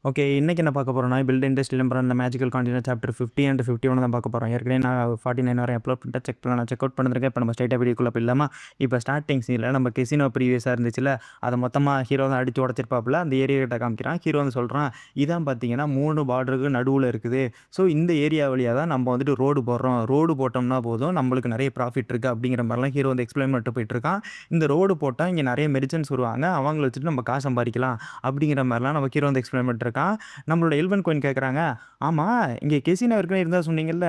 Okay. இன்னைக்கு என்ன பார்க்க போறோம்னா, பில்ட் இண்டஸ்ட்ரியல் எம்பரர் அந்த மேஜிக்கல் கான்டினென்ட் சாப்டர் 50 அண்ட் 51 தான் பார்க்க போறோம். ஏற்கனவே நான் 49 வரை அப்லோட் பண்ணிட்டேன். செக் அவுட் பண்ணிருக்கேன். இப்போ நம்ம ஸ்ட்ரைட்டா வீடியோக்குள்ள போயிடலாமா? இப்போ ஸ்டார்ட்டிங் சீன்ல நம்ம கெசினோ ப்ரீவியஸா இருந்துச்சுல்ல, அத மொத்தமா ஹீரோ தான் அடிச்சு உடைச்சிருப்பாப்புல. அந்த ஏரியா கிட்ட காமிக்கிறான். ஹீரோ வந்து சொல்றான், இதான் பார்த்தீங்கன்னா 3 பார்டருக்கு நடுவுல இருக்குது. ஸோ இந்த ஏரியா வழியா தான் நம்ம வந்துட்டு ரோடு போடுறோம். ரோடு போட்டோம்னா போதும், நம்மளுக்கு நிறைய ப்ராஃபிட் இருக்கு அப்படிங்கிற மாரிலாம் ஹீரோ வந்து எக்ஸ்பிளைன் பண்ணிட்டு போயிட்டு இருக்கான். இந்த ரோடு போட்டா இங்க நிறைய மெர்ச்சன்ட்ஸ் வருவாங்க. அவங்கள வச்சுட்டு நம்ம காசு சம்பாரிக்கலாம் அப்படிங்கிற மாரிலாம் நம்ம ஹீரோ வந்து எக்ஸ்பிளைன் பண்ணிட்டு இருக்கான். நம்மளோட எல்வன் கோயின் கேட்குறாங்க, ஆமா இங்கே கெசினோ இருக்குன்னு இருந்தா சொன்னீங்கல்ல,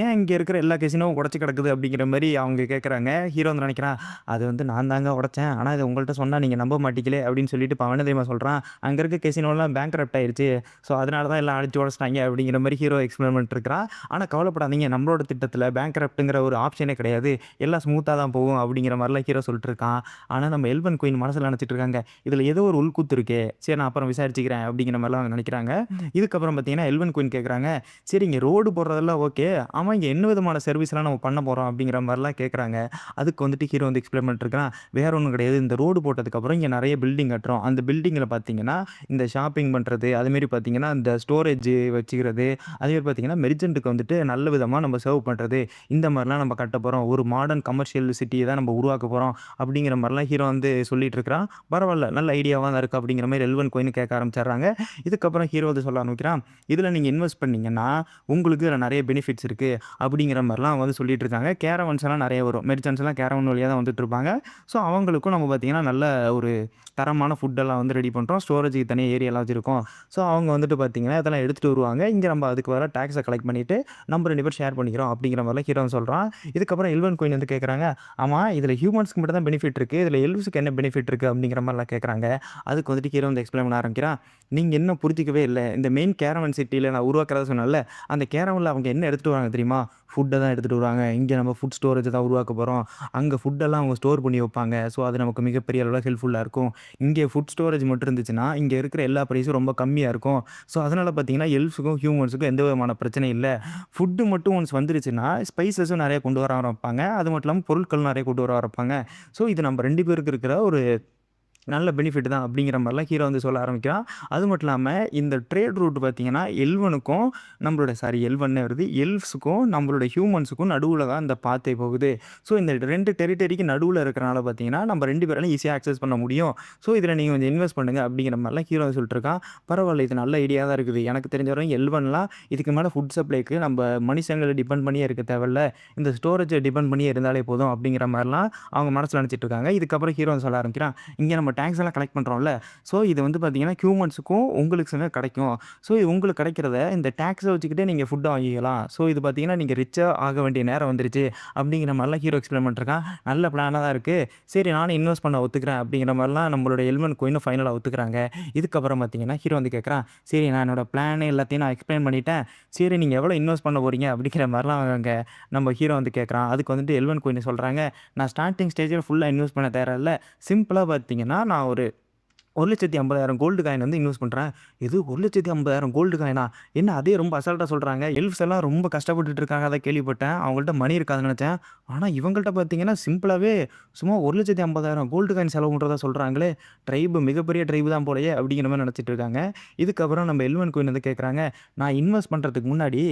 ஏன் இங்கே இருக்கிற எல்லா கெசினோவும் உடச்சி கிடக்குது அப்படிங்கிற மாதிரி அவங்க கேட்குறாங்க. ஹீரோ வந்து நினைக்கிறான், அது வந்து நான் தாங்க உடைச்சேன், ஆனால் இது உங்கள்கிட்ட சொன்னால் நீங்கள் நம்ப மாட்டீங்களே அப்படின்னு சொல்லிட்டு இப்போ அவன தெரியுமா சொல்கிறான், அங்கே இருக்க கெசினோலாம் பேங்க்ரப்ட் ஆயிடுச்சு, ஸோ அதனால தான் எல்லாம் அடிச்சு உடச்சிட்டாங்க அப்படிங்கிற மாதிரி ஹீரோ எக்ஸ்பிளைன் பண்ணிட்டு இருக்கிறான். ஆனால் கவலைப்படாதீங்க, நம்மளோட திட்டத்தில் பேங்க்ரப்ட்டுங்கிற ஒரு ஆப்ஷனே கிடையாது, எல்லாம் ஸ்மூத்தாக தான் போகும் அப்படிங்கிற மாதிரிலாம் ஹீரோ சொல்லிட்டு இருக்கான். ஆனால் நம்ம எல்வன் குயின் மனசில் நினச்சிட்டு இருக்காங்க, இதில் ஏதோ ஒரு உள்கூத்து இருக்கே, சரி நான் அப்புறம் விசாரிச்சுக்கிறேன் அப்படிங்கிற மாதிரிலாம் அவங்க நினைக்கிறாங்க. இதுக்கப்புறம் பார்த்தீங்கன்னா எல்வன் குயின் கேட்குறாங்க, சரி இங்கே ரோடு போடுறதெல்லாம் ஓகே, ஆமாம் இங்கே என்ன விதமான சர்வீஸ்லாம் நம்ம பண்ண போகிறோம் அப்படிங்கிற மாதிரிலாம் கேட்குறாங்க. அதுக்கு வந்துட்டு ஹீரோ வந்து எக்ஸ்பிளைன் பண்ணிட்டுருக்கான், வேற ஒன்றும் கிடையாது, இந்த ரோடு போட்டதுக்கப்புறம் இங்கே நிறைய பில்டிங் கட்டுறோம், அந்த பில்டிங்கில் பார்த்தீங்கன்னா இந்த ஷாப்பிங் பண்ணுறது, அதுமாரி பார்த்தீங்கன்னா இந்த ஸ்டோரேஜ் வச்சுக்கிறது, அதேமாரி பார்த்தீங்கன்னா மெர்ச்சன்ட்டுக்கு வந்துட்டு நல்ல விதமாக நம்ம சர்வ் பண்ணுறது, இந்த மாதிரிலாம் நம்ம கட்ட போகிறோம், ஒரு மாடர்ன் கமர்ஷியல் சிட்டியை தான் நம்ம உருவாக்க போகிறோம் அப்படிங்கிற மாதிரிலாம் ஹீரோ வந்து சொல்லிட்டு இருக்கிறான். பரவாயில்ல, நல்ல ஐடியாவாக தான் இருக்குது அப்படிங்கிற மாதிரி எல்வன் கோயின் கேட்க ஆரம்பிச்சிடுறாங்க. இதுக்கப்புறம் ஹீரோ வந்து சொல்ல ஆரம்பிக்கிறான், இதில் நீங்கள் இன்வெஸ்ட் பண்ணீங்கன்னா உங்களுக்கு இதில் நிறைய பெனிஃபிட்ஸ் இருக்குது அப்படிங்கிற மாதிரிலாம் வந்து சொல்லிட்டு இருக்காங்க. கேரவன்ஸ் எல்லாம் நிறைய வரும், மெர்ச்சன்ட்ஸ் எல்லாம் கேரவன் வழியாக தான் வந்துட்டு இருப்பாங்க. ஸோ அவங்களுக்கும் நம்ம பார்த்தீங்கன்னா நல்ல ஒரு தரமான ஃபுட்டெல்லாம் வந்து ரெடி பண்ணுறோம், ஸ்டோரேஜுக்கு தனியாக ஏரியாலாம் வச்சுருக்கோம். ஸோ அவங்க வந்துட்டு பார்த்தீங்கன்னா இதெல்லாம் எடுத்துகிட்டு வருவாங்க, இங்கே நம்ம அதுக்கு வர டேக்ஸை கலெக்ட் பண்ணிவிட்டு நம்ம 2 பேர் ஷேர் பண்ணிக்கிறோம் அப்படிங்கிற மாதிரிலாம் ஹீரோ சொல்கிறான். இதுக்கப்புறம் எல்வன் கோயின் வந்து கேட்குறாங்க, ஆமாம் இதில் ஹியூமன்ஸ்க்கு மட்டும் தான் பெனிஃபிட் இருக்குது, இதில் எல்வ்ஸுக்கு என்ன பெனிஃபிட் இருக்குது அப்படிங்கிற மாதிரிலாம் கேட்குறாங்க. அதுக்கு வந்துட்டு ஹீரோ வந்து எக்ஸ்பிளைன் பண்ண ஆரம்பிக்கிறான், நீங்கள் இன்னும் புரிஞ்சிக்கவே இல்லை, இந்த மெயின் கேரவன் சிட்டியில் நான் உருவாக்குறதா சொன்னேன்ல, அந்த கேரவனில் அவங்க என்ன எடுத்துகிட்டு வராங்க தெரியுமா, ஃபுட்டை தான் எடுத்துகிட்டு வருவாங்க. இங்கே நம்ம ஃபுட் ஸ்டோரேஜ் தான் உருவாக்க போகிறோம், அங்கே ஃபுட்டெல்லாம் அவங்க ஸ்டோர் பண்ணி வைப்பாங்க, ஸோ அது நமக்கு மிகப்பெரிய அளவில் ஹெல்ப்ஃபுல்லாக இருக்கும். இங்கே ஃபுட் ஸ்டோரேஜ் மட்டும் இருந்துச்சுன்னா இங்கே இருக்கிற எல்லா ப்ரைஸும் ரொம்ப கம்மியாக இருக்கும். ஸோ அதனால் பார்த்தீங்கன்னா எல்ஃப்ஸுக்கும் ஹியூமன்ஸுக்கும் எந்த விதமான பிரச்சனையும் இல்லை. ஃபுட்டு மட்டும் ஒன்ஸ் வந்துருச்சுன்னா ஸ்பைசஸும் நிறைய கொண்டு வர ஆரம்பிப்பாங்க, அது மட்டும் இல்லாமல் பொருட்கள் நிறைய கொண்டு வர ஆரம்பிப்பாங்க. ஸோ இது நம்ம 2 பேருக்கு இருக்கிற ஒரு நல்ல பெனிஃபிட் தான் அப்படிங்கிற மாதிரிலாம் ஹீரோ வந்து சொல்ல ஆரம்பிக்கிறான். அது மட்டும் இல்லாமல் இந்த ட்ரேட் ரூட் பார்த்தீங்கன்னா எல்வனுக்கும் நம்மளோட எல்வன்னே வருது, எல்ஃப்ஸுக்கும் நம்மளோட ஹியூமன்ஸுக்கும் நடுவில் தான் இந்த பாத்தை போகுது. ஸோ இந்த 2 டெரிட்டரிக்கு நடுவில் இருக்கிறனால பார்த்தீங்கன்னா நம்ம 2 பேராலும் ஈஸியாக ஆக்சஸ் பண்ண முடியும். ஸோ இதில் நீங்கள் கொஞ்சம் இன்வெஸ்ட் பண்ணுங்கள் அப்படிங்கிற மாதிரிலாம் ஹீரோ சொல்லிட்டு இருக்கான். பரவாயில்ல, இது நல்ல ஐடியா தான் இருக்குது, எனக்கு தெரிஞ்ச வரைக்கும் எல்வன்லாம் இதுக்கு மேலே ஃபுட் சப்ளைக்கு நம்ம மனுஷங்களை டிபெண்ட் பண்ணியே இருக்க தேவையில்ல, இந்த ஸ்டோரேஜை டிபெண்ட் பண்ணியே இருந்தாலே போதும் அப்படிங்கிற மாதிரிலாம் அவங்க மனசில் நினச்சிட்டு இருக்காங்க. இதுக்கப்புறம் ஹீரோ சொல்ல ஆரம்பிக்கிறான், இங்கே நம்ம டேக்ஸ் எல்லாம் கலெக்ட் பண்ணுறோம்ல, ஸோ இது வந்து பார்த்தீங்கன்னா ஹியூமன்ஸுக்கும் உங்களுக்கு சில கிடைக்கும். ஸோ இது உங்களுக்கு கிடைக்கிறத இந்த டேக்ஸை வச்சுக்கிட்டே நீங்கள் ஃபுட்டை வாங்கிக்கலாம். ஸோ இது பார்த்தீங்கன்னா நீங்கள் ரிச்சாக ஆக வேண்டிய நேரம் வந்துருச்சு அப்படிங்கிற மாதிரிலாம் ஹீரோ எக்ஸ்பிளைன் பண்ணிருக்கான். நல்ல பிளானாக தான் இருக்குது, சரி நானும் இன்வெஸ்ட் பண்ண ஒத்துக்கிறேன் அப்படிங்கிற மாதிரிலாம் நம்மளோட எல்வன் கோயினும் ஃபைனலாக ஒத்துக்கிறாங்க. இதுக்கப்புறம் பார்த்தீங்கன்னா ஹீரோ வந்து கேட்குறான், சரி நான் என்னோட பிளான் எல்லாத்தையும் நான் எக்ஸ்பிளைன் பண்ணிட்டேன், சரி நீங்கள் எவ்வளோ இன்வெஸ்ட் பண்ண போகிறீங்க அப்படிங்கிற மாதிரிலாம் அவங்க நம்ம ஹீரோ வந்து கேட்குறான். அதுக்கு வந்துட்டு எல்வன் கோயின் சொல்கிறாங்க, நான் ஸ்டார்டிங் ஸ்டேஜில் ஃபுல்லாக இன்வெஸ்ட் பண்ண தேவையில்ல, சிம்பிளாக பார்த்தீங்கன்னா நான் ஒரு 1,50,000 கோல்டு காயின் வந்து இன்வெஸ்ட் பண்ணுறேன். இது 1,50,000 கோல்டு காயினா? என்ன அதே ரொம்ப அசால்ட்டாக சொல்கிறாங்க. எல்ஃப்ஸ் எல்லாம் ரொம்ப கஷ்டப்பட்டுட்டு இருக்காங்க, அதை கேள்விப்பட்டேன். அவங்கள்ட்ட மணி இருக்காதுன்னு நினச்சேன். ஆனால் இவங்கள்ட்ட பார்த்தீங்கன்னா சிம்பிளாகவே சும்மா 1,50,000 கோல்டு காயின் செலவு பண்ணுறதா சொல்கிறாங்களே, மிகப்பெரிய ட்ரைபு தான் போலயே அப்படிங்கிற மாதிரி நினச்சிட்டு இருக்காங்க. இதுக்கப்புறம் நம்ம எல்வன் கோயின் வந்து கேட்குறாங்க, நான் இன்வெஸ்ட் பண்ணுறதுக்கு முன்னாடி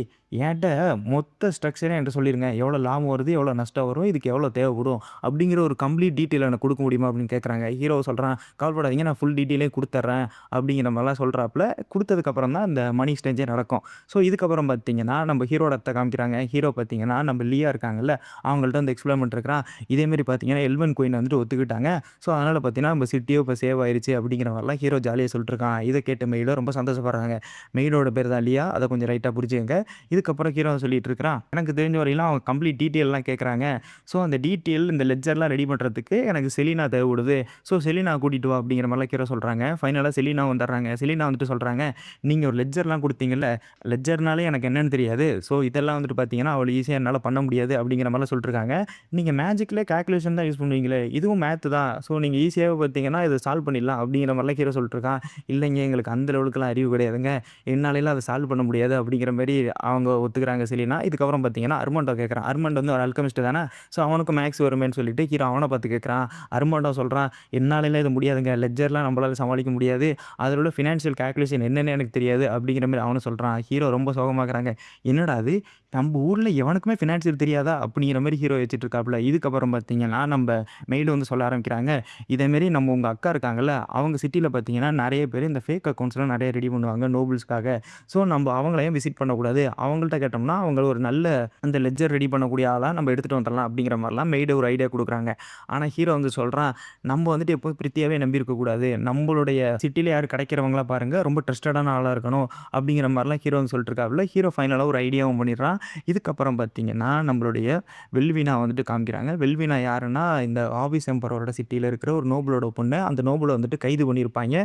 என்கிட்ட மொத்த ஸ்ட்ரக்சரே என்கிட்ட சொல்லிடுங்க, எவ்வளோ லாபம் வருது, எவ்வளோ நஷ்டம் வரும், இதுக்கு எவ்வளோ தேவைப்படும் அப்படிங்கிற ஒரு கம்ப்ளீட் டீட்டெயில் எனக்கு கொடுக்க முடியுமா அப்படின்னு கேட்குறாங்க. ஹீரோ சொல்கிறான், கவலைப்படாதீங்க, நான் ஃபுல் டீட்டெயிலே கொடுத்துட்றேன் அப்படிங்கிற மாதிரிலாம் சொல்கிறாப்புல. கொடுத்ததுக்கப்புறம் தான் இந்த மணி எக்ஸ்சேஞ்சே நடக்கும். ஸோ இதுக்கப்புறம் பார்த்தீங்கன்னா நம்ம ஹீரோட அத்தை காமிக்கிறாங்க. ஹீரோ பார்த்தீங்கன்னா நம்ம லியா இருக்காங்கல்ல, அவங்கள்ட்ட வந்து எக்ஸ்பிளைன் பண்ணிருக்கிறான். இதேமாரி பார்த்தீங்கன்னா எல்வன் கோயின் வந்துட்டு ஒத்துக்கிட்டாங்க. ஸோ அதனால் பார்த்தீங்கன்னா நம்ம சிட்டியோ இப்போ சேவ் ஆயிடுச்சு அப்படிங்கிற மாதிரிலாம் ஹீரோ ஜாலியாக சொல்லிட்டுருக்கான். இதை கேட்ட மெயிலோ ரொம்ப சந்தோஷப்படுறாங்க. மெயிலோட பேர் தான் லியா, அதை கொஞ்சம் ரைட்டாக புரிஞ்சுக்கங்க. இதுக்கப்புறம் ஹீரோ சொல்லிட்டு இருக்கிறான், எனக்கு தெரிஞ்ச வரையிலும் அவங்க கம்ப்ளீட் டீட்டெயிலெலாம் கேட்குறாங்க. ஸோ அந்த டீட்டெயில் இந்த லெட்ஜர்லாம் ரெடி பண்ணுறதுக்கு எனக்கு செலினா தேவைப்படுது, ஸோ செலினா கூட்டிகிட்டு வா அப்படிங்கிற மாதிரிலாம் ஹீரோ சொல்கிறாங்க. ஃபைனலாக செலினா வந்துடுறாங்க. செலினா வந்துட்டு சொல்கிறாங்க, நீங்கள் ஒரு லெட்ஜர்லாம் கொடுத்தீங்கல்ல, லெட்ஜர்னாலே எனக்கு என்னன்னு தெரியாது, ஸோ இதெல்லாம் வந்துட்டு பார்த்தீங்கன்னா அவ்வளோ ஈஸியாக என்னால் பண்ண முடியாது அப்படிங்கிற மாதிரிலாம் சொல்லிட்டுருக்காங்க. நீங்கள் மேஜிக்கில் கால்குலேஷன் தான் யூஸ் பண்ணுவீங்களே, இதுவும் மேத்து தான், ஸோ நீங்கள் ஈஸியாக பார்த்தீங்கன்னா இதை சால்வ் பண்ணிடலாம் அப்படிங்கிற மாதிரிலாம் ஹீரோ சொல்லிட்டுருக்கான். இல்லைங்க, எங்களுக்கு அந்த லெவலுக்குலாம் அறிவு கிடையாதுங்க, என்னாலலாம் அதை சால்வ் பண்ண முடியாது அப்படிங்கிற மாதிரி அவங்க ஒத்துக்கிறாங்க செலினா. இதுக்கப்புறம் பார்த்தீங்கன்னா அர்மாண்டோ கேட்குறான். அர்மாண்டோ வந்து ஒரு அல்கமிஸ்ட் தானே, ஸோ அவனுக்கு மேக்ஸ் வருமேன்னு சொல்லிட்டு ஹீரோ அவனை பார்த்து கேட்குறான். அர்மாண்டோ சொல்கிறான், என்னாலலாம் இது முடியாதுங்க, லெட்ஜர்லாம் இதெல்லாம் நம்மளால சமாளிக்க முடியாது. அதில உள்ள ஃபினான்ஷியல் கால்குலேஷன் என்னன்னே எனக்கு தெரியாது அப்படிங்கிற மாரி அவனும் சொல்றான். ஹீரோ ரொம்ப சோகமாக்குறாங்க. என்னடா இது! நம்ம ஊர்ல எவனுக்குமே ஃபினான்ஷியல் தெரியாதா? அப்படிங்கிற மாரி ஹீரோ யோசிச்சுட்டு இருக்காப்புல. இதுக்கப்புறம் பார்த்தீங்கன்னா, நம்ப மெய்டு வந்து சொல்ல ஆரம்பிக்கிறாங்க. இதேமாரி நம்ம உங்க அக்கா இருக்காங்கல்ல, அவங்க சிட்டில பார்த்தீங்கன்னா, நெறைய பேரு இந்த ஃபேக் அக்கவுண்ட்ஸ்லாம் நெறைய ரெடி பண்ணுவாங்க நோபல்ஸ்க்காக. ஸோ, நம்ப அவங்கள ஏன் விசிட் பண்ணக்கூடாது? அவங்கள்ட்ட கேட்டோம்னா, அவங்க ஒரு நல்ல அந்த லெட்ஜர் ரெடி பண்ணக்கூடிய ஆளா நம்ம எடுத்துட்டு வந்துரலாம் அப்படிங்கிற மாரிலாம் மெய்டு ஒரு ஐடியா குடுக்குறாங்க. ஆனா, ஹீரோ வந்து சொல்றான், "நம்ப வந்துட்டு எப்போதும் பிரித்தியாவே நம்பி இருக்கக்கூடாது. நம்பளுடைய சிட்டில யாரு கிடைக்கிறவங்களா பாருங்க. ரொம்ப ட்ரஸ்டடான ஆளா இருக்கணும்." அப்படிங்கிற மாரிலாம் ஹீரோ வந்து சொல்லிட்டு இருக்காப்புல. ஹீரோ ஃபைனலா ஒரு ஐடியாவும் பண்ணிடுறான். இதுக்கப்புறம் பார்த்தீங்கன்னா, நம்மளுடைய வெல்வினா வந்துட்டு காமிக்கிறாங்க. வெல்வினா யாருன்னா, இந்த ஆவிஸ் எம்பரரோட சிட்டில இருக்கிற ஒரு நோபலோட பொண்ணு. அந்த நோபல வந்துட்டு கைது பண்ணியிருப்பாய்ங்க.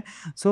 ஸோ,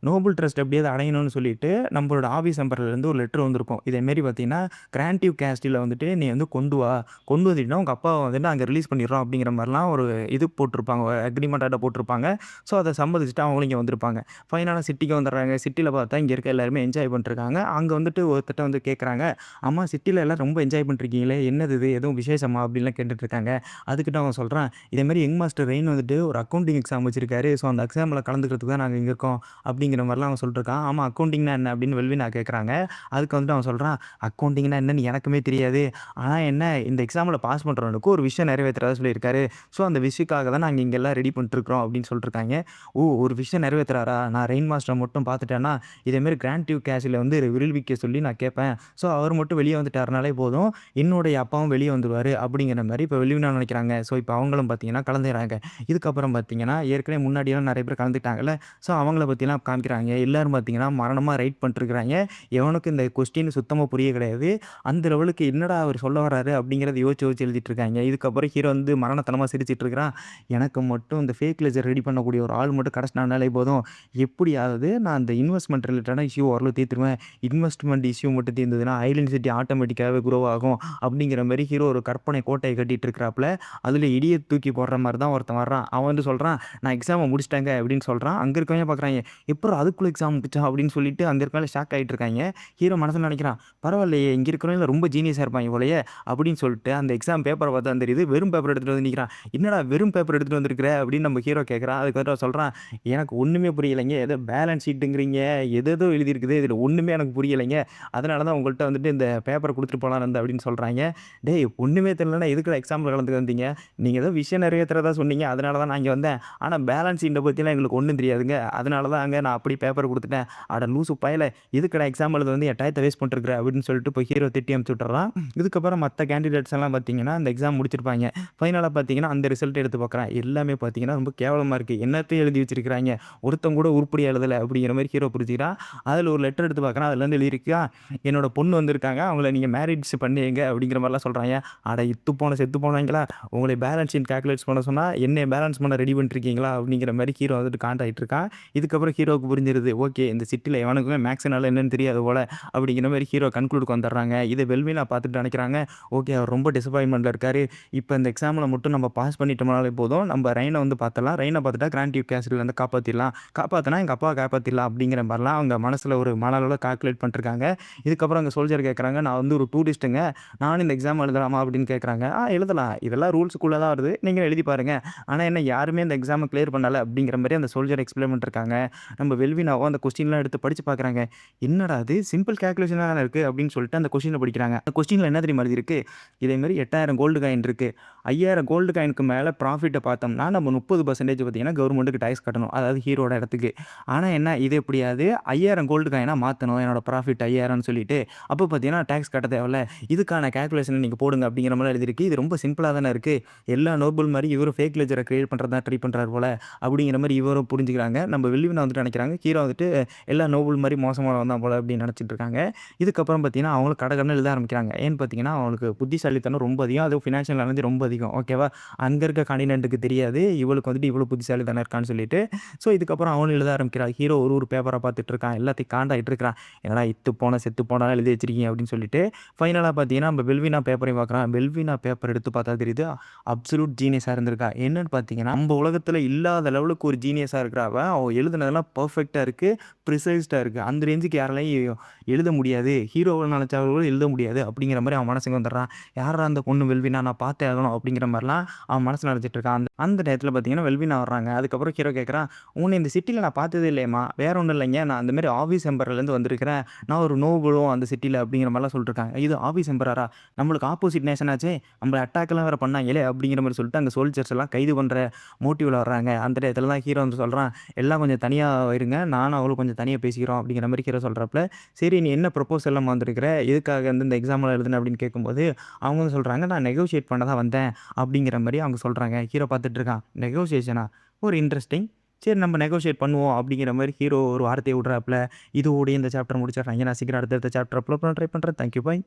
நோபல் ட்ரஸ்ட் எப்படியாவது அடையணும்னு சொல்லிட்டு, நம்மளோட ஆவிஸ் எம்பரர்லேருந்து ஒரு லெட்டர் வந்திருக்கும். இதேமாரி பார்த்தீங்கன்னா, கிராண்டிவ் கேஸ்டில வந்துட்டு நீ வந்து கொண்டு வா. கொண்டு வந்துட்டீன்னா, உங்க அப்பாவ வந்துட்டு நாங்க ரிலீஸ் பண்ணிடுறோம் அப்படிங்கிற மாரிலாம் ஒரு இது போட்டிருப்பாங்க. அக்ரீமெண்டாட்ட போட்டிருப்பாங்க. ஸோ, அத சம்மதிச்சுட்டு அவங்களும் இங்க வந்திருப்பாங்க. ஃபைனலா சிட்டிக்கு வந்துடுறாங்க. சிட்டில பார்த்தா இங்க இருக்க எல்லாருமே என்ஜாய் பண்ணிட்டுருக்காங்க. அங்க வந்துட்டு ஒருத்தர்ட்ட வந்து கேட்குறாங்க, "ஆமா சிட்டில எல்லாம் ரொம்ப என்ஜாய் பண்ணிட்டுருக்கீங்களே, என்னது இது? எதுவும் விசேஷமா?" அப்படின்லாம் கேட்டுட்டுருக்காங்க. அதுக்கிட்ட அவன் சொல்றான், "இதேமாரி யங் மாஸ்டர் ரெயின் வந்துட்டு ஒரு அக்கவுண்டிங் எக்ஸாம் வச்சிருக்காரு. ஸோ, அந்த எக்ஸாம்ல கலந்துக்கிறதுக்கு தான் நாங்க இங்க இருக்கோம்." அப்படிங்கிற மாரிலாம் அவன் சொல்லிட்டுருக்கான். "ஆமா அக்கவுண்டிங்னா என்ன?" அப்படின்னு வெல்வினா கேட்குறாங்க. அதுக்கு வந்துட்டு அவன் சொல்றான், "அக்கவுண்டிங்னா என்னன்னு எனக்குமே தெரியாது. ஆனா என்ன இந்த எக்ஸாம்ல பாஸ் பண்றவனுக்கு ஒரு விஷயம் நிறைவேத்துறதா சொல்லியிருக்காரு. ஸோ, அந்த விஷயக்காக தான் நாங்க இங்க எல்லாம் ரெடி பண்ணிட்டுருக்கிறோம்." அப்படின்னு சொல்லிட்டுருக்காங்க. "ஓ! ஒரு விஷயம் நிறைவேத்துறாரா? நான் ரெயின் மாஸ்டர மட்டும் பார்த்துட்டேன்னா, இதேமாரி கிராண்ட் டியூக் கேசில வந்து விடுவிக்க சொல்லி நான் கேட்பேன். ஸோ, அவர் மட்டும் வெளிய வந்துட்டாருனாலே போதும், என்னுடைய அப்பாவும் வெளிய வந்துருவாரு." அப்படிங்கிற மாரி இப்ப வெல்வினா நினைக்கிறாங்க. ஸோ, இப்ப அவங்களும் பார்த்தீங்கன்னா கலந்துக்கிறாங்க. இதுக்கப்புறம் பார்த்தீங்கன்னா, ஏற்கனவே முன்னாடிலாம் நெறைய பேர் கலந்துட்டாங்கல்ல. ஸோ, அவங்கள பத்திலாம் காமிக்கிறாங்க. எல்லாரும் பார்த்தீங்கன்னா, மரணமா ரைட் பண்ணிட்டுருக்காங்க. எவனுக்கும் இந்த கொஸ்டின் சுத்தமா புரிய கிடையாது. அந்த லெவலுக்கு என்னடா அவரு சொல்ல வராரு அப்படிங்கிறத யோசிச்சு யோசிச்சு எழுதிட்டு இருக்காங்க. இதுக்கப்புறம் ஹீரோ வந்து மரணத்தனமா சிரிச்சுட்டு இருக்கிறான். எனக்கு மட்டும் இந்த ஃபேக் லெட்ஜர் ரெடி பண்ணக்கூடிய ஒரு ஆள் மட்டும் கிடைச்சிட்டானாலே போதும். எப்படியாவது நான் அந்த இன்வெஸ்ட்மென்ட் ரிலேட்டடான இஷ்யூ ஓரளவு தீர்த்துருவேன். இன்வெஸ்ட்மென்ட் இஷ்யூ மட்டும் தீர்ந்ததுன்னா, ஐடென்டிட்டி ஆட்டோமேட்டிக்காவே குரோ ஆகும். அப்படிங்கிற மாரி ஹீரோ ஒரு கற்பனை கோட்டைய கட்டிட்டு இருக்கிறாப்புல. அதில இடிய தூக்கி போடுற மாரி தான் ஒருத்தன் வர்றான். அவன் வந்து சொல்றான், "நான் எக்ஸாம முடிச்சுட்டேங்க" அப்படின்னு சொல்றான். அங்க இருக்கவங்க பார்க்குறாய்ங்க. "எப்புட்றா அதுக்குள்ள எக்ஸாம் முடிச்சா?" அப்படின்னு சொல்லிட்டு அங்க இருக்கவங்க ஷாக் ஆயிட்டு இருக்காய்ங்க. ஹீரோ மனசுல நினைக்கிறான், "பரவாயில்லையே இங்க இருக்கிறவங்க ரொம்ப ஜீனியஸா இருப்பாய்ங்க போலயே" அப்படின்னு சொல்லிட்டு அந்த எக்ஸாம் பேப்பர பார்த்தா தான் தெரியுது. வெறும் பேப்பர் எடுத்துட்டு வந்து நிக்கிறான். "என்னடா வெறும் பேப்பர் எடுத்துட்டு வந்திருக்கிற?" அப்படின்னு நம்ம ஹீரோ கேட்குறான். அதுக்கு வந்துட்டு அவன் சொல்றான், "எனக்கு ஒண்ணுமே புரியலைங்க. ஏதோ பேலன்ஸ் ஷீட்டுங்கிறீங்க. ஏதேதோ எழுதியிருக்குது. இதில ஒண்ணுமே எனக்கு புரியலைங்க. அதனால தான் உங்கள்ட்ட வந்துட்டு இந்த பேப்பர குடுத்துட்டு போலான்னு இருந்தேன்" அப்படின்னு சொல்றாய்ங்க. "டேய் ஒண்ணுமே தெரியலன்னா எதுக்குடா எக்ஸாம்ல கலந்துக்க வந்தீங்க? நீங்க ஏதோ விஷயம் நிறைவேத்துறதா சொன்னீங்க. அதனால தான் நான் இங்க வந்தேன். ஆனா பேலன்ஸ் ஷீட்ட பத்திலாம் எங்களுக்கு ஒண்ணும் தெரியாதுங்க. அதனால தாங்க நான் அப்படியே பேப்பர் குடுத்துட்டேன்." "அட லூசு பயல! எதுக்குடா எக்ஸாம் எழுத வந்து என் டயத்த வேஸ்ட் பண்ணிட்டுருக்கிற?" அப்படின்னு சொல்லிட்டு போய் ஹீரோ திட்டி அனுப்பிச்சு விட்டுர்றான். இதுக்கப்புறம் மத்த கேண்டிடேட்ஸ் எல்லாம் பார்த்தீங்கன்னா, அந்த எக்ஸாம் முடிச்சிருப்பாய்ங்க. ஃபைனலா பார்த்தீங்கன்னா, அந்த ரிசல்ட் எடுத்து பார்க்குறான். எல்லாமே பார்த்தீங்கன்னா, ரொம்ப கேவலமா இருக்கு. என்னத்த எழுதி வச்சிருக்கிறாய்ங்க. ஒருத்தன் கூட உருப்படியா எழுதல அப்படிங்கிற மாரி ஹீரோ புரிஞ்சுக்கிறான். அதில ஒரு லெட்டர் எடுத்து பார்க்குறான். அதில வந்து எழுதியிருக்கா, "என்னோட பொண்ணு வந்திருக்காங்க. அவங்கள நீங்க மேரேஜ் பண்ணி வைங்க" அப்படிங்கிற மாரிலாம் சொல்றாய்ங்க. அட இத்து போன செத்து போனவைங்களா! உங்களை பேலன்ஸ் ஷீட் கால்குலேட் பண்ண சொன்னா, என்னைய பேலன்ஸ் பண்ண ரெடி பண்ணிட்டுருக்கீங்களா? அப்படிங்கிற மாரி ஹீரோ வந்துட்டு காண்ட் ஆயிட்டு இருக்கான். இதுக்கப்புறம் ஹீரோவுக்கு புரிஞ்சிருது. ஓகே இந்த சிட்டில எவனுக்குமே மேக்ஸ்னால என்னன்னு தெரியாது போல. அப்படிங்கிற மாரி ஹீரோ கன்க்ளூடுக்கு வந்துர்றாங்க. இத வெல்வினா பார்த்துட்டு நினைக்கிறாங்க, ஓகே அவர் ரொம்ப டிசப்பாயின்ட்மென்ட்ல இருக்காரு. இப்ப இந்த எக்ஸாம்ல மட்டும் நம்ம பாஸ் பண்ணிட்டோம்னாலே போதும். நம்ம ரெய்ன வந்து பார்த்துடலாம். ரெய்ன பார்த்துட்டா கிராண்ட் டியூக் கேஸ்டில்லேருந்து காப்பாத்திடலாம். காப்பாத்துனா எங்க அப்பாவ காப்பாத்திடலாம் அப்படிங்கிற மாரிலாம் அவங்க மனசுல ஒரு மனதளவுல கால்குலேட் பண்ணிட்டுருக்காங்க. இதுக்கப்புறம் அங்க சோல்ஜர் கேட்குறாங்க, "நான் வந்து ஒரு டூரிஸ்ட்டுங்க. நானும் இந்த எக்ஸாம் எழுதலாமா?" அப்படின்னு கேட்குறாங்க. எழுதலாம். இதெல்லாம் ரூல்ஸ்க்குள்ள தான் வருது. நீங்களும் எழுதி பாருங்க. ஆனா என்ன யாருமே இந்த எக்ஸாம கிளியர் பண்ணல அப்படிங்கிற மாரி அந்த சோல்ஜர் எக்ஸ்பிளைன் பண்ணிட்டுருக்காங்க. நம்ம வெல்வினாவும் அந்த கொஸ்டின்லாம் எடுத்து படிச்சு பார்க்குறாங்க. "என்னடா இது சிம்பிள் கால்குலேஷனா தானே இருக்கு" அப்படின்னு சொல்லிட்டு அந்த கொஸ்டின படிக்கிறாங்க. அந்த கொஸ்டின்ல என்ன தெரியுமா எழுதியிருக்கு? இதே மாரி 8000 கோல்டு காயின் இருக்கு. 5000 கோல்டு காயினுக்கு மேல ப்ராஃபிட்ட பார்த்தோம்னா, நம்ம 30% பார்த்தீங்கன்னா கவர்மெண்ட்டுக்கு டாக்ஸ் கட்டணும். அதாவது ஹீரோட இடத்துக்கு. ஆனா என்ன இது எப்படியாவது 5000 கோல்டு காயினா மாத்தணும். என்னோட ப்ராஃபிட் 5000ன்னு சொல்லிட்டு, அப்போ பார்த்தீங்கன்னா டாக்ஸ் கட்ட தேவையில்ல. இதுக்கான கால்குலேஷன நீங்க போடுங்க அப்படிங்கிற மாரி எழுதியிருக்கு. இது ரொம்ப சிம்பிளா தானே இருக்கு. எல்லா நோபல் மாரி இவரும் ஃபேக் லெட்ஜர கிரியேட் பண்றதா ட்ரை பண்றாரு போல. அப்படிங்கிற மாரி இவரும் புரிஞ்சுக்கிறாங்க. நம்ம வெல்வினா வந்துட்டு நினைக்கிறாங்க, ஹீரோ வந்துட்டு எல்லா நோபல் மாரி மோசமானவன் தான் போல அப்படின்னு நினைச்சிட்டு இருக்காங்க. இதுக்கப்புறம் பார்த்தீங்கன்னா, அவங்களும் கடகடன்னு எழுத ஆரம்பிக்கிறாங்க. ஏன்னு பார்த்தீங்கன்னா, அவங்களுக்கு புத்திசாலித்தனம் ரொம்ப அதிகம். அதுவும் ஃபினான்ஷியல் நாலேட்ஜ் ரொம்ப அதிகம். ஓகேவா? அங்க இருக்க கான்டினென்ட்க்கு தெரியாது. இவளுக்கு வந்துட்டு இவ்வளோ புத்திசாலித்தனம் இருக்கான்னு சொல்லிட்டு. ஸோ, இதுக்கப்புறம் அவனும் எழுத ஆரம்பிக்கிறான். ஹீரோ ஒரு பேப்பரா பார்த்துட்டு இருக்கான். எல்லாத்தையும் காண்டாயிட்டு இருக்கிறான். என்னடா இத்து போன, செத்து போனலாம் எழுதி வச்சிருக்கீங்க அப்படின்னு சொல்லிட்டு. ஃபைனலா பார்த்தீங்கன்னா, நம்ம பெல்வினா பேப்பரையும் பார்க்குறான். பெல்வினா பேப்பர் எடுத்து பார்த்தா தெரியுது, அப்சல்யூட் ஜீனியஸா இருந்திருக்கா. என்னன்னு பார்த்தீங்கன்னா, நம்ம உலகத்துல இல்லாத லெவலுக்கு ஒரு ஜீனியஸா இருக்கிறா அவ. அவ எழுதுனதெல்லாம் பெர்ஃபெக்ட்டா இருக்கு. ப்ரிசைஸ்டா இருக்கு. அந்த ரேஞ்சுக்கு யாராலயும் எழுத முடியாது. ஹீரோவ நினைச்சவங்களும் எழுத முடியாது. அப்படிங்கிற மாரி அவன் மனசுக்கு வந்துடுறான். யார்றா அந்த பொண்ணு வெல்வினா? நான் பார்த்தே ஆகணும் அப்படிங்கிற மாரிலாம் அவன் மனசுல நினைச்சிட்டு இருக்கான். அந்த அந்த நேரத்துல பார்த்தீங்கன்னா, வெல்வினா வர்றாங்க. அதுக்கப்புறம் ஹீரோ கேட்குறான், கேட்குறான், "உன்னை இந்த சிட்டில நான் பார்த்ததே இல்லையேம்மா." "வேற ஒண்ணும் இல்லைங்க. நான் அந்த மாரி ஆஃபீஸ் எம்பரர்லேருந்து வந்திருக்கிறேன். நான் ஒரு நோபலும் அந்த சிட்டில." அப்படிங்கிற மாரிலாம் சொல்லிட்டுருக்காங்க. இது ஆஃபீஸ் எம்பரரா? நம்மளுக்கு ஆப்போசிட் நேஷன் ஆச்சே! நம்மள அட்டாக்லாம் வேற பண்ணாங்களே! அப்படிங்கிற மாரி சொல்லிட்டு அங்க சோல்ஜர்ஸ் எல்லாம் கைது பண்ற மோட்டிவ்ல வர்றாங்க. அந்த டயத்துல தான் ஹீரோ வந்து சொல்றான், "எல்லாம் கொஞ்சம் தனியா இருங்க. நானும் அவளும் கொஞ்சம் தனியா பேசிக்கிறோம்." அப்படிங்கிற மாரி ஹீரோ சொல்றப்ப, "சரி நீ என்ன ப்ரொபோசல்லாம் வந்திருக்கிற? எதுக்காக வந்து இந்த எக்ஸாம்லாம் எழுதுன?" அப்படின்னு கேட்கும்போது, அவங்க வந்து சொல்றாங்க, "நான் நெகோஷியேட் பண்ண தான் வந்தேன்." அப்படிங்கிற மாரி அவங்க சொல்றாங்க. ஹீரோ பார்த்துட்டு இருக்கான். நெகோசியேஷனா? ஒரு இன்ட்ரஸ்டிங். சரி நம்ம நெகோஷியேட் பண்ணுவோம் அப்படிங்கிற மாரி ஹீரோ ஒரு வார்த்தைய விடுறாப்ல. இதோடயே இந்த சாப்டர் முடிச்சிடுறாங்க. நான் சீக்கிரம் அடுத்தடுத்த சாப்டர் அப்லோட் பண்ண ட்ரை பண்றேன். Thank you. பாய்.